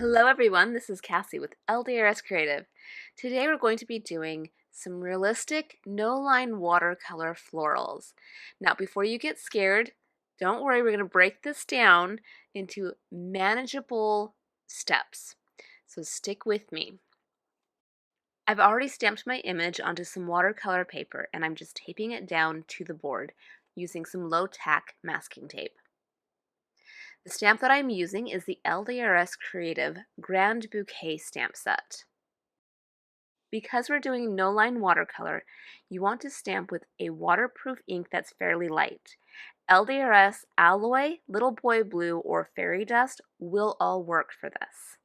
Hello everyone, this is Kassi with LDRS Creative. Today we're going to be doing some realistic no-line watercolor florals. Now before you get scared, don't worry, we're going to break this down into manageable steps. So stick with me. I've already stamped my image onto some watercolor paper and I'm just taping it down to the board using some low-tack masking tape. The stamp that I'm using is the LDRS Creative Grand Bouquet Stamp Set. Because we're doing no-line watercolor, you want to stamp with a waterproof ink that's fairly light. LDRS, Alloy, Little Boy Blue, or Fairy Dust will all work for this.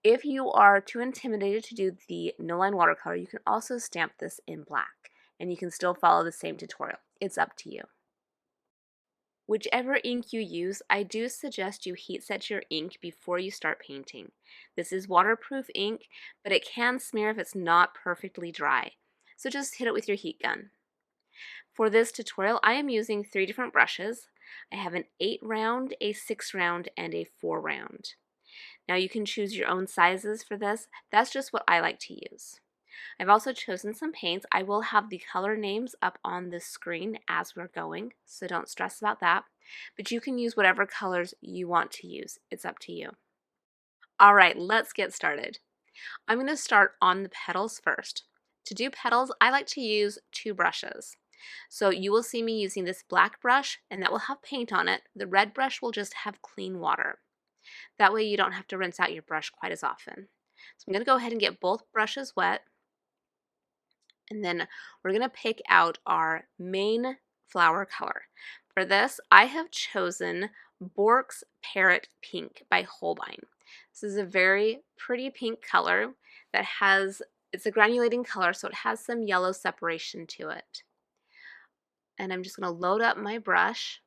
If you are too intimidated to do the no-line watercolor, you can also stamp this in black, and you can still follow the same tutorial. It's up to you. Whichever ink you use, I do suggest you heat set your ink before you start painting. This is waterproof ink, but it can smear if it's not perfectly dry. So just hit it with your heat gun. For this tutorial, I am using 3 different brushes. I have an 8 round, a 6 round, and a 4 round. Now you can choose your own sizes for this. That's just what I like to use. I've also chosen some paints. I will have the color names up on the screen as we're going, so don't stress about that. But you can use whatever colors you want to use. It's up to you. All right, let's get started. I'm going to start on the petals first. To do petals, I like to use 2 brushes. So you will see me using this black brush, and that will have paint on it. The red brush will just have clean water. That way you don't have to rinse out your brush quite as often. So I'm going to go ahead and get both brushes wet. And then we're going to pick out our main flower color. For this, I have chosen Bork's Parrot Pink by Holbein. This is a very pretty pink color that it's a granulating color, so it has some yellow separation to it. And I'm just going to load up my brush.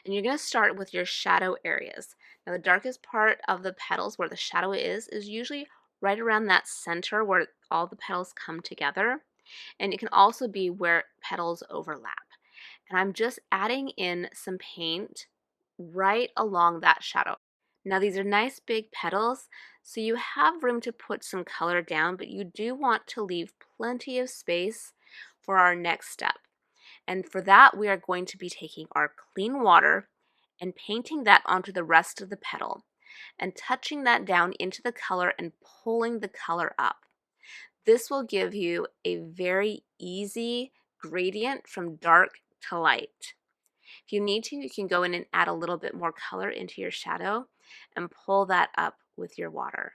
And you're going to start with your shadow areas. Now the darkest part of the petals where the shadow is usually right around that center where all the petals come together, and it can also be where petals overlap. And I'm just adding in some paint right along that shadow. Now these are nice big petals, so you have room to put some color down, but you do want to leave plenty of space for our next step. And for that, we are going to be taking our clean water and painting that onto the rest of the petal and touching that down into the color and pulling the color up. This will give you a very easy gradient from dark to light. If you need to, you can go in and add a little bit more color into your shadow and pull that up with your water.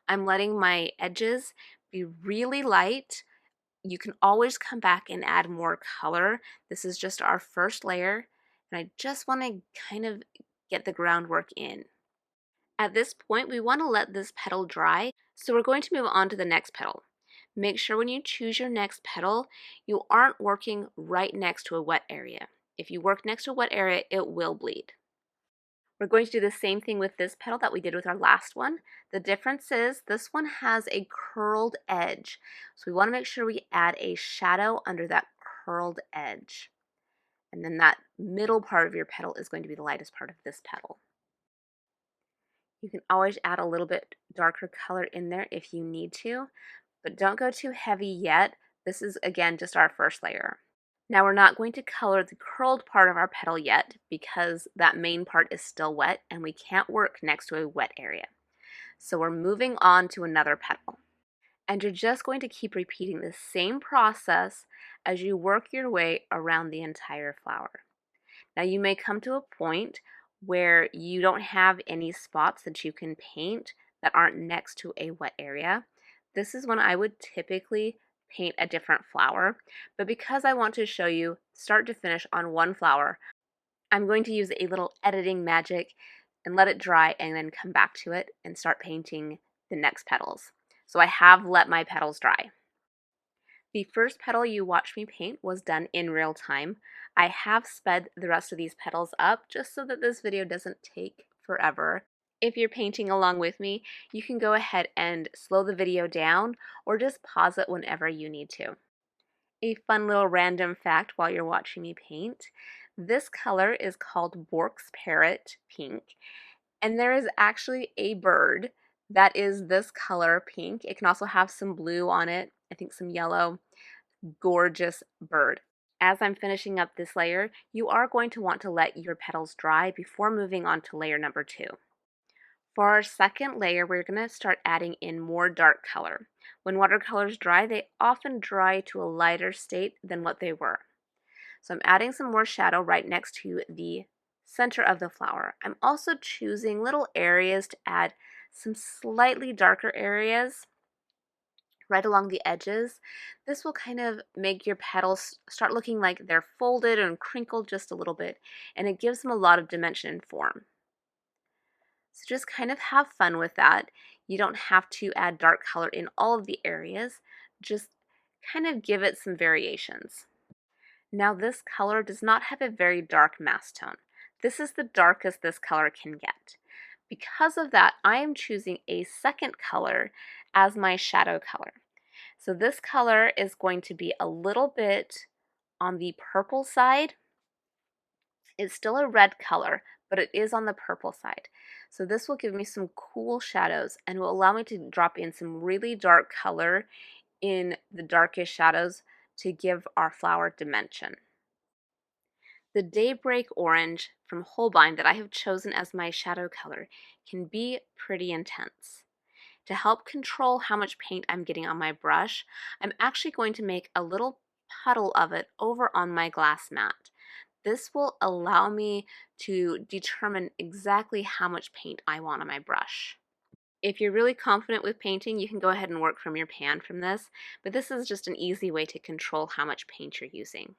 I'm letting my edges be really light. You can always come back and add more color. This is just our first layer, and I just want to kind of get the groundwork in. At this point, we want to let this petal dry, so we're going to move on to the next petal. Make sure when you choose your next petal, you aren't working right next to a wet area. If you work next to a wet area, it will bleed. We're going to do the same thing with this petal that we did with our last one. The difference is this one has a curled edge. So we want to make sure we add a shadow under that curled edge. And then that middle part of your petal is going to be the lightest part of this petal. You can always add a little bit darker color in there if you need to, but don't go too heavy yet. This is, again, just our first layer. Now we're not going to color the curled part of our petal yet because that main part is still wet and we can't work next to a wet area. So we're moving on to another petal. And you're just going to keep repeating the same process as you work your way around the entire flower. Now you may come to a point where you don't have any spots that you can paint that aren't next to a wet area. This is when I would typically paint a different flower, but because I want to show you start to finish on one flower, I'm going to use a little editing magic and let it dry and then come back to it and start painting the next petals. So I have let my petals dry. The first petal you watched me paint was done in real time. I have sped the rest of these petals up just so that this video doesn't take forever. If you're painting along with me, you can go ahead and slow the video down or just pause it whenever you need to. A fun little random fact while you're watching me paint, This color is called Bork's Parrot Pink, and there is actually a bird that is this color pink. It can also have some blue on it, I think some yellow. Gorgeous bird. As I'm finishing up this layer, you are going to want to let your petals dry before moving on to layer number 2. For our second layer, we're going to start adding in more dark color. When watercolors dry, they often dry to a lighter state than what they were. So I'm adding some more shadow right next to the center of the flower. I'm also choosing little areas to add some slightly darker areas right along the edges. This will kind of make your petals start looking like they're folded and crinkled just a little bit, and it gives them a lot of dimension and form. So just kind of have fun with that. You don't have to add dark color in all of the areas, just kind of give it some variations. Now this color does not have a very dark mass tone. This is the darkest this color can get. Because of that, I am choosing a second color as my shadow color. So this color is going to be a little bit on the purple side. It's still a red color, but it is on the purple side. So this will give me some cool shadows and will allow me to drop in some really dark color in the darkest shadows to give our flower dimension. The Daybreak Orange from Holbein that I have chosen as my shadow color can be pretty intense. To help control how much paint I'm getting on my brush, I'm actually going to make a little puddle of it over on my glass mat. This will allow me to determine exactly how much paint I want on my brush. If you're really confident with painting, you can go ahead and work from your pan from this, but this is just an easy way to control how much paint you're using.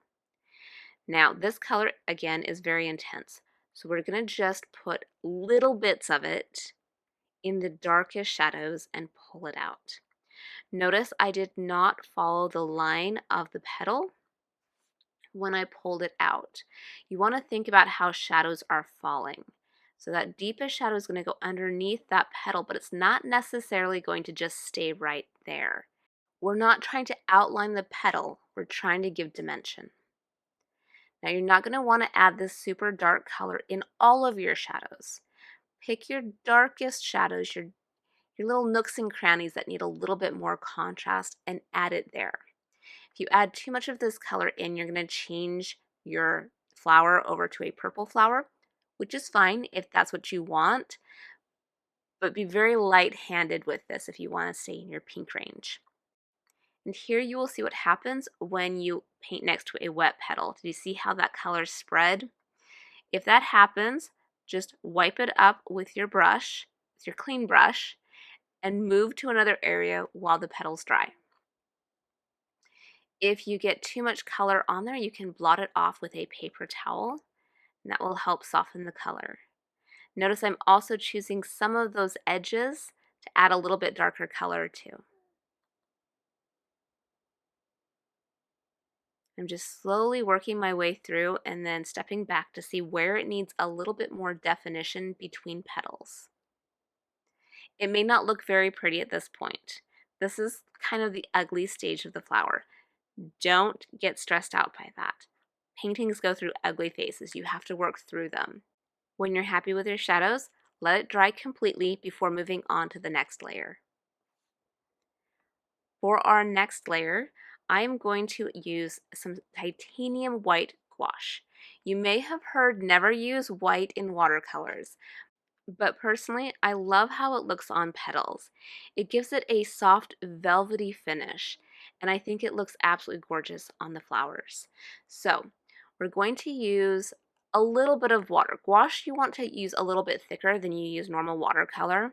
Now, this color, again, is very intense, so we're going to just put little bits of it in the darkest shadows and pull it out. Notice I did not follow the line of the petal when I pulled it out. You want to think about how shadows are falling. So that deepest shadow is going to go underneath that petal, but it's not necessarily going to just stay right there. We're not trying to outline the petal, we're trying to give dimension. Now you're not going to want to add this super dark color in all of your shadows. Pick your darkest shadows, your little nooks and crannies that need a little bit more contrast, and add it there. If you add too much of this color in, you're going to change your flower over to a purple flower, which is fine if that's what you want, but be very light-handed with this if you want to stay in your pink range. And here you will see what happens when you paint next to a wet petal. Do you see how that color spread? If that happens, just wipe it up with your brush, with your clean brush, and move to another area while the petals dry. If you get too much color on there, you can blot it off with a paper towel, and that will help soften the color. Notice I'm also choosing some of those edges to add a little bit darker color too. I'm just slowly working my way through and then stepping back to see where it needs a little bit more definition between petals. It may not look very pretty at this point. This is kind of the ugly stage of the flower. Don't get stressed out by that. Paintings go through ugly phases. You have to work through them. When you're happy with your shadows, let it dry completely before moving on to the next layer. For our next layer, I'm going to use some titanium white gouache. You may have heard never use white in watercolors, but personally, I love how it looks on petals. It gives it a soft, velvety finish, and I think it looks absolutely gorgeous on the flowers. So, we're going to use a little bit of water. Gouache you want to use a little bit thicker than you use normal watercolor.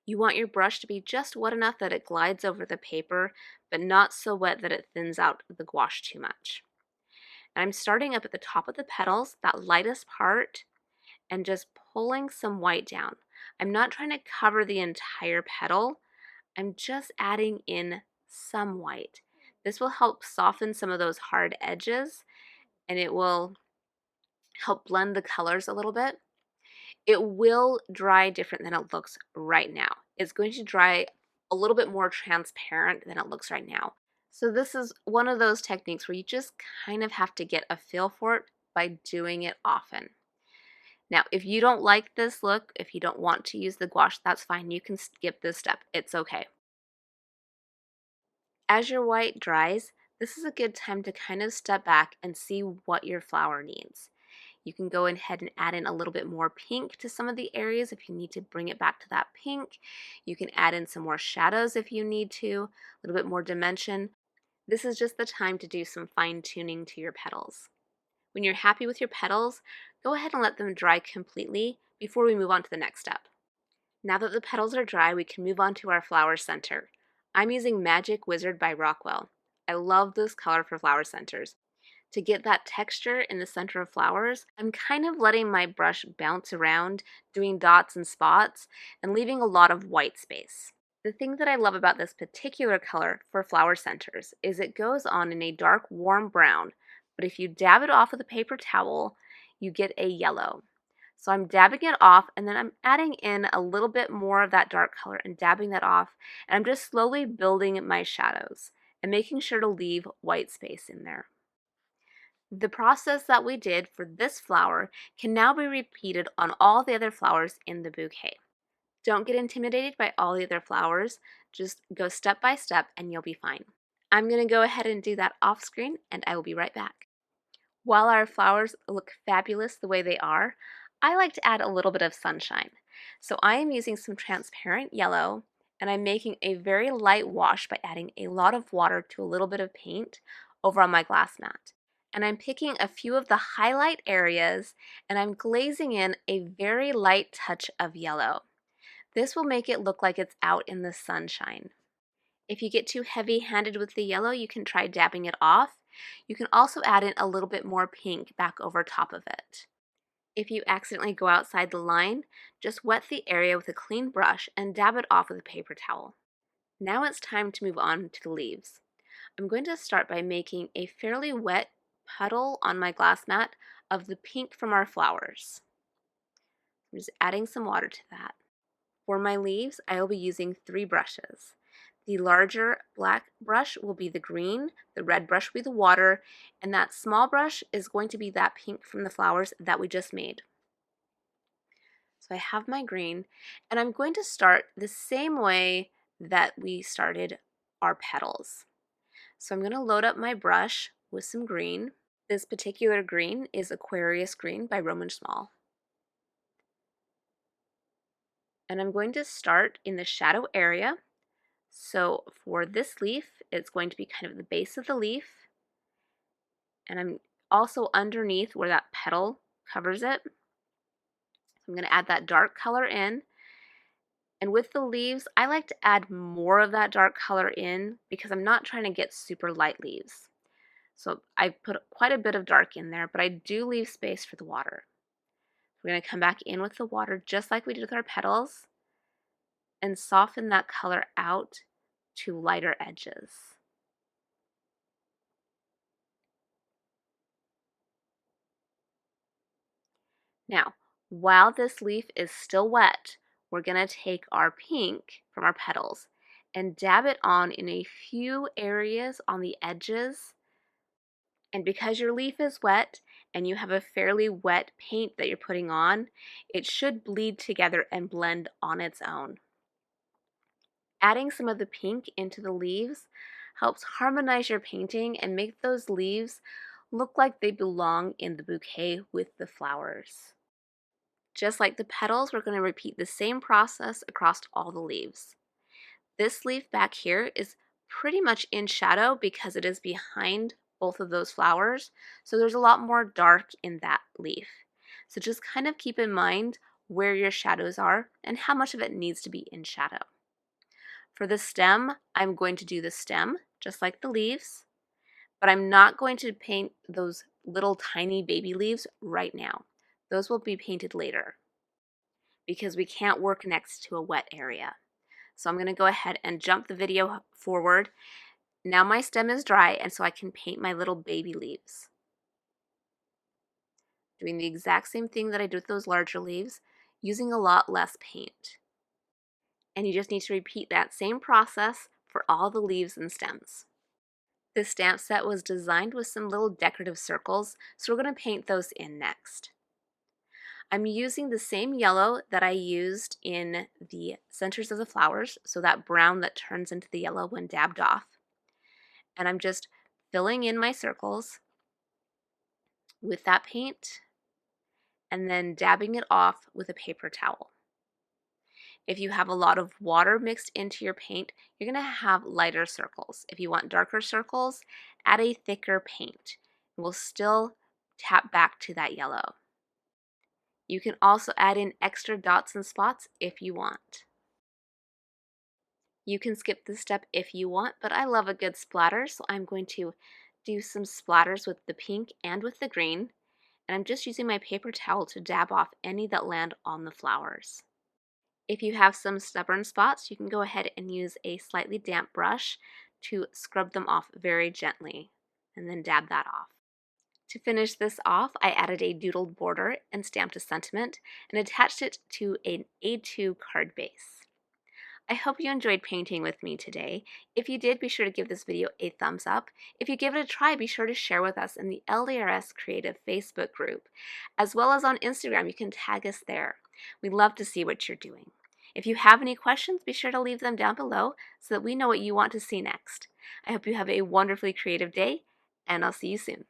You want your brush to be just wet enough that it glides over the paper, but not so wet that it thins out the gouache too much. And I'm starting up at the top of the petals, that lightest part, and just pulling some white down. I'm not trying to cover the entire petal. I'm just adding in some white. This will help soften some of those hard edges, and it will help blend the colors a little bit. It will dry different than it looks right now. It's going to dry a little bit more transparent than it looks right now. So this is one of those techniques where you just kind of have to get a feel for it by doing it often. Now, if you don't like this look, if you don't want to use the gouache, that's fine. You can skip this step. It's okay. As your white dries, this is a good time to kind of step back and see what your flower needs. You can go ahead and add in a little bit more pink to some of the areas if you need to bring it back to that pink. You can add in some more shadows if you need to, a little bit more dimension. This is just the time to do some fine tuning to your petals. When you're happy with your petals, go ahead and let them dry completely before we move on to the next step. Now that the petals are dry, we can move on to our flower center. I'm using Magic Wizard by Rockwell. I love this color for flower centers. To get that texture in the center of flowers, I'm kind of letting my brush bounce around, doing dots and spots, and leaving a lot of white space. The thing that I love about this particular color for flower centers is it goes on in a dark, warm brown, but if you dab it off with a paper towel, you get a yellow. So I'm dabbing it off, and then I'm adding in a little bit more of that dark color and dabbing that off, and I'm just slowly building my shadows and making sure to leave white space in there. The process that we did for this flower can now be repeated on all the other flowers in the bouquet. Don't get intimidated by all the other flowers, just go step by step and you'll be fine. I'm going to go ahead and do that off screen and I will be right back. While our flowers look fabulous the way they are, I like to add a little bit of sunshine. So I am using some transparent yellow and I'm making a very light wash by adding a lot of water to a little bit of paint over on my glass mat. And I'm picking a few of the highlight areas and I'm glazing in a very light touch of yellow. This will make it look like it's out in the sunshine. If you get too heavy-handed with the yellow, you can try dabbing it off. You can also add in a little bit more pink back over top of it. If you accidentally go outside the line, just wet the area with a clean brush and dab it off with a paper towel. Now it's time to move on to the leaves. I'm going to start by making a fairly wet puddle on my glass mat of the pink from our flowers. I'm just adding some water to that. For my leaves, I will be using 3 brushes. The larger black brush will be the green, the red brush will be the water, and that small brush is going to be that pink from the flowers that we just made. So I have my green, and I'm going to start the same way that we started our petals. So I'm going to load up my brush with some green. This particular green is Aquarius Green by Roman Small. And I'm going to start in the shadow area. So for this leaf, it's going to be kind of the base of the leaf. And I'm also underneath where that petal covers it. I'm going to add that dark color in. And with the leaves, I like to add more of that dark color in because I'm not trying to get super light leaves. So I put quite a bit of dark in there, but I do leave space for the water. We're going to come back in with the water just like we did with our petals and soften that color out to lighter edges. Now, while this leaf is still wet, we're going to take our pink from our petals and dab it on in a few areas on the edges. And because your leaf is wet and you have a fairly wet paint that you're putting on, it should bleed together and blend on its own. Adding some of the pink into the leaves helps harmonize your painting and make those leaves look like they belong in the bouquet with the flowers. Just like the petals, we're going to repeat the same process across all the leaves. This leaf back here is pretty much in shadow because it is behind both of those flowers, so there's a lot more dark in that leaf. So just kind of keep in mind where your shadows are and how much of it needs to be in shadow. For the stem, I'm going to do the stem just like the leaves, but I'm not going to paint those little tiny baby leaves right now. Those will be painted later because we can't work next to a wet area. So I'm going to go ahead and jump the video forward. Now my stem is dry and so I can paint my little baby leaves. Doing the exact same thing that I did with those larger leaves, using a lot less paint. And you just need to repeat that same process for all the leaves and stems. This stamp set was designed with some little decorative circles, so we're going to paint those in next. I'm using the same yellow that I used in the centers of the flowers, so that brown that turns into the yellow when dabbed off. And I'm just filling in my circles with that paint and then dabbing it off with a paper towel. If you have a lot of water mixed into your paint, you're going to have lighter circles. If you want darker circles, add a thicker paint. We'll still tap back to that yellow. You can also add in extra dots and spots if you want. You can skip this step if you want, but I love a good splatter, so I'm going to do some splatters with the pink and with the green, and I'm just using my paper towel to dab off any that land on the flowers. If you have some stubborn spots, you can go ahead and use a slightly damp brush to scrub them off very gently, and then dab that off. To finish this off, I added a doodled border and stamped a sentiment and attached it to an A2 card base. I hope you enjoyed painting with me today. If you did, be sure to give this video a thumbs up. If you give it a try, be sure to share with us in the LDRS Creative Facebook group. As well as on Instagram, you can tag us there. We'd love to see what you're doing. If you have any questions, be sure to leave them down below so that we know what you want to see next. I hope you have a wonderfully creative day, and I'll see you soon.